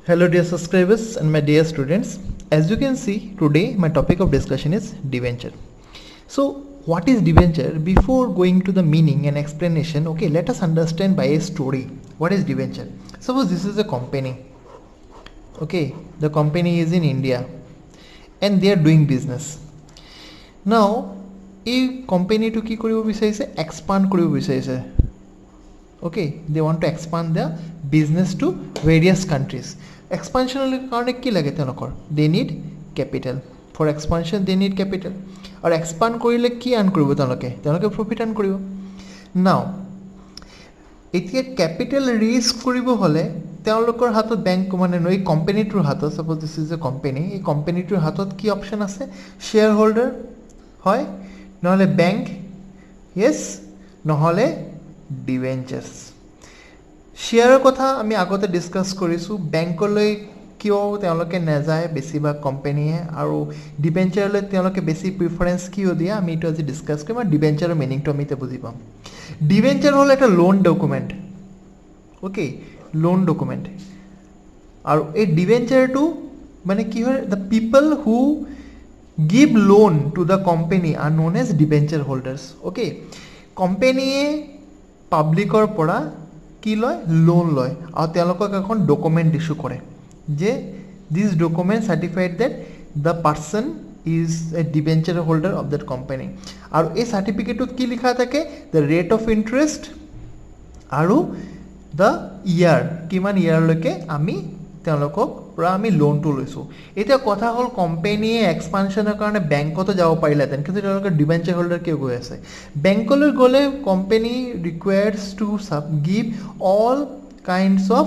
Hello dear subscribers and my dear students. As you can see, today my topic of discussion is debenture. So what is debenture? Before going to the meaning and explanation, okay, let us understand by a story. What is debenture? Suppose this is a company. Okay, the company is in India and they are doing business. Now, এই কোম্পানিটো কি কৰিব বিচাৰিছে, expand কৰিব বিচাৰিছে. Okay, they want to expand their business to various countries. Expansion karone ki lage telokor, they need capital. For expansion they need capital. Or expand korile ki earn koribo teloke profit earn koribo. Now etia capital raise koribo hole telokor hatot bank mane noi company tur hatot, suppose this is a company, ei company tur hatot ki option ase, shareholder hoy নহলে bank, yes, নহলে ডিবেঞ্চাৰ্ছ. শ্বেয়াৰৰ কথা আমি আগতে discuss কৰিছোঁ. বেংকলৈ কিয় তেওঁলোকে নাযায় বেছিভাগ কোম্পানীয়ে, আৰু ডিবেঞ্চাৰলৈ তেওঁলোকে বেছি প্ৰিফাৰেঞ্চ কিয় দিয়ে, আমি এইটো আজি ডিছকাছ কৰিম আৰু ডিবেঞ্চাৰৰ মিনিংটো আমি এতিয়া বুজি পাম. ডিবেঞ্চাৰ হ'ল এটা loan document. Okay, loan document. আৰু এই ডিবেঞ্চাৰটো মানে কি হয়, the people who give loan to the company are known as debenture holders. Okay, কোম্পানীয়ে পাব্লিকৰ পৰা কি লয়, লোন লয় আৰু তেওঁলোকক এখন ডকুমেণ্ট ইছ্যু কৰে যে দিছ document certified that the person is a debenture holder of that company. আৰু এই চাৰ্টিফিকেটত কি লিখা থাকে, দ্য ৰেট অফ ইণ্টাৰেষ্ট আৰু দ্য ইয়াৰ, কিমান ইয়াৰলৈকে আমি তেওঁলোকক পৰা আমি লোনটো লৈছোঁ. এতিয়া কথা হ'ল, কোম্পানীয়ে এক্সপানশ্যনৰ কাৰণে বেংকতো যাব পাৰিলেহেঁতেন, কিন্তু তেওঁলোকে ডিবেঞ্চাৰ হোল্ডাৰ কিয় গৈ আছে? বেংকলৈ গ'লে company requires to give all kinds of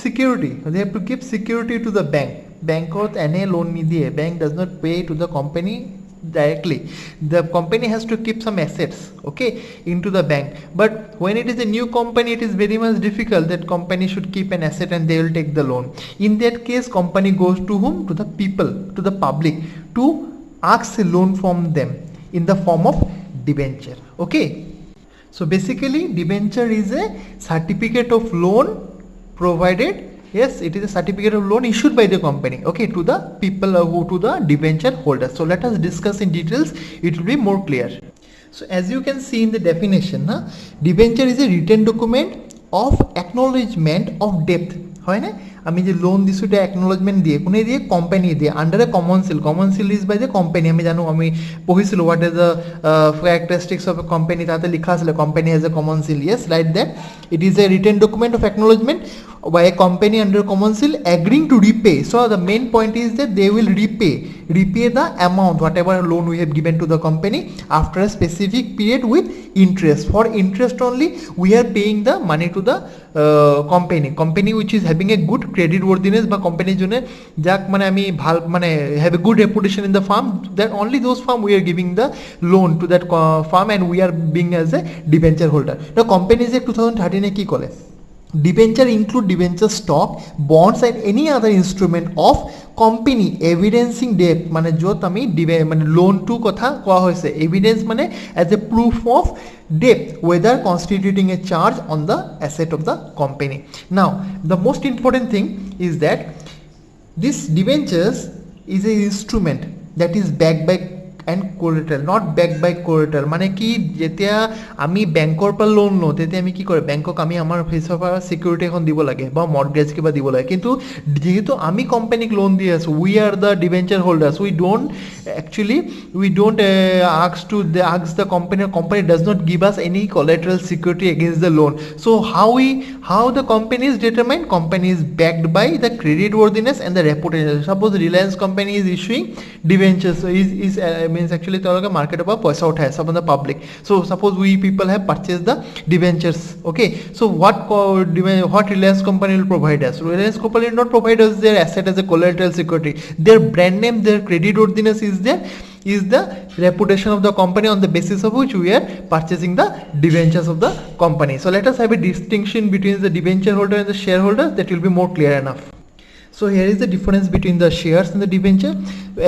security. They have to give security to the bank. বেংকত এনে লোন নিদিয়ে. Bank does not pay to the company directly. The company has to keep some assets, okay, into the bank. But when it is a new company, it is very much difficult that company should keep an asset and they will take the loan. In that case, company goes to whom? To the people, to the public, to ask a loan from them in the form of debenture. Okay, so basically debenture is a certificate of loan provided. Yes, it is a certificate of loan issued by the company, okay, to the people who to the debenture holders. So let us discuss in details, it will be more clear. So as you can see in the definition, debenture is a written document of acknowledgement of debt. হয় না, আমি যে loan দিছোঁ এটা acknowledgement দিয়ে, কোনে দিয়ে? Company দিয়ে, under a common seal. Common seal is by the company. আমি জানো, আমি পঢ়িছিলোঁ what is the characteristics of a company, তাতে লিখা আছিলে company has a common seal. Yes, right that it is a written document of acknowledgement by a company under common seal agreeing to repay. So the main point is that they will repay the amount whatever loan we have given to the company after a specific period with interest. For interest only we are paying the money to the company which is having a good credit worthiness, বা company jone jak mane ami bhal mane have a good reputation in the firm, that only those firm we are giving the loan to that firm and we are being as a debenture holder. Now companies Act 2013 e ki kore, debenture include debenture stock, bonds and any other instrument of company evidencing debt. মানে য'ত আমি মানে লোনটো কথা কোৱা হৈছে, evidence মানে as a proof of debt whether constituting a charge on the asset of the company. Now the most important thing is that this debentures is a instrument that is backed by and collateral, not backed by collateral. মানে কি, যেতিয়া আমি বেংকৰ পৰা loan লওঁ তেতিয়া আমি কি কৰে, বেংকক আমি আমাৰ ফেচৰ পৰা চিকিউৰিটি এখন দিব লাগে বা মৰ্টগেজ কিবা দিব লাগে. কিন্তু যেহেতু আমি কোম্পানীক লোন দি আছোঁ, we are the debenture holders, we don't ask the company does not give us any collateral security against the loan. So how the company is determined? Company is backed by the credit worthiness and the reputation. Suppose Reliance company is issuing debentures, so is means actually তেওঁলোকে মাৰ্কেটৰ পৰা পইচা উঠাই আছে from the public. So suppose we people have purchased the debentures, okay, so what Reliance company will provide us? Reliance company will not provide us their asset as a collateral security. Their brand name, their credit worthiness is there, is the reputation of the company on the basis of which we are purchasing the debentures of the company. So let us have a distinction between the debenture holder and the shareholder, that will be more clear enough. So here is the difference between the shares and the debenture.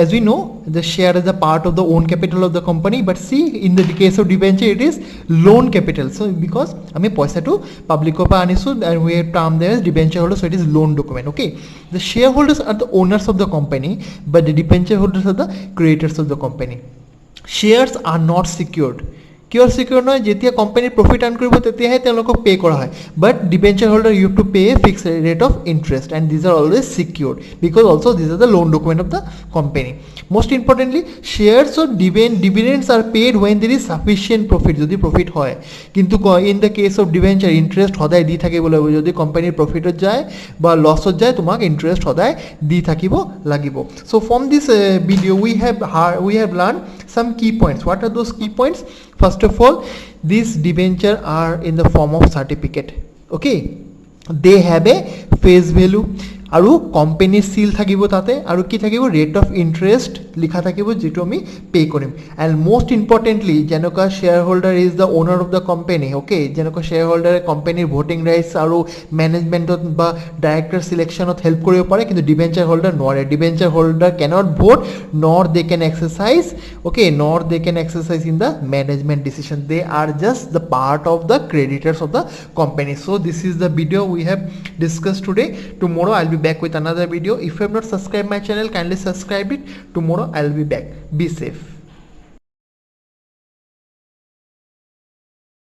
As we know, the share is a part of the own capital of the company, but see, in the case of debenture it is loan capital. So because আমি পয়সাটো পাবলিকৰ পৰা আনিছো and we have termed there as debenture holder, so it is loan document. Okay, the shareholders are the owners of the company, but the debenture holders are the creditors of the company. Shares are not secured. কিয় সিকিউৰ নহয়, যেতিয়া কোম্পানীৰ profit earn কৰিব তেতিয়াহে তেওঁলোকক pay' কৰা হয়, but debenture holder you have to pay a fixed rate of interest and these are always secured because also' these are the loan document of the company. Most importantly shares of dividends are paid when there is sufficient profit, যদি profit হয়. কিন্তু in the case of debenture interest সদায় দি থাকিব লাগিব, যদি কোম্পানীৰ প্ৰফিটত যায় বা লছত যায় তোমাক ইণ্টাৰেষ্ট সদায় দি থাকিব লাগিব. চ' ফ্ৰম দিছ ভিডিঅ' we have learned some key points. What are those key points? First of all, these debenture are in the form of certificate. Okay, they have a face value আৰু কোম্পানীৰ সিল থাকিব তাতে আৰু কি থাকিব ৰেট অফ ইণ্টাৰেষ্ট লিখা থাকিব যিটো আমি পে' কৰিম. এণ্ড মোষ্ট ইম্পৰ্টেণ্টলি যেনেকুৱা share holder is the owner of the company, okay, যেনেকুৱা শ্বেয়াৰ হোল্ডাৰে কোম্পানীৰ ভোটিং ৰাইটছ আৰু মেনেজমেণ্টত বা ডাইৰেক্টৰ চিলেকশ্যনত হেল্প কৰিব পাৰে, কিন্তু ডিবেঞ্চাৰ হোল্ডাৰ নোৱাৰে. Debenture holder cannot vote nor they can exercise, okay, nor they can exercise in the management decision. They are just the part of the creditors of the company. So this is the video we have discussed today. Tomorrow I'll be back with another video. If you have not subscribed my channel, kindly subscribe it. Tomorrow I'll be back. Be safe.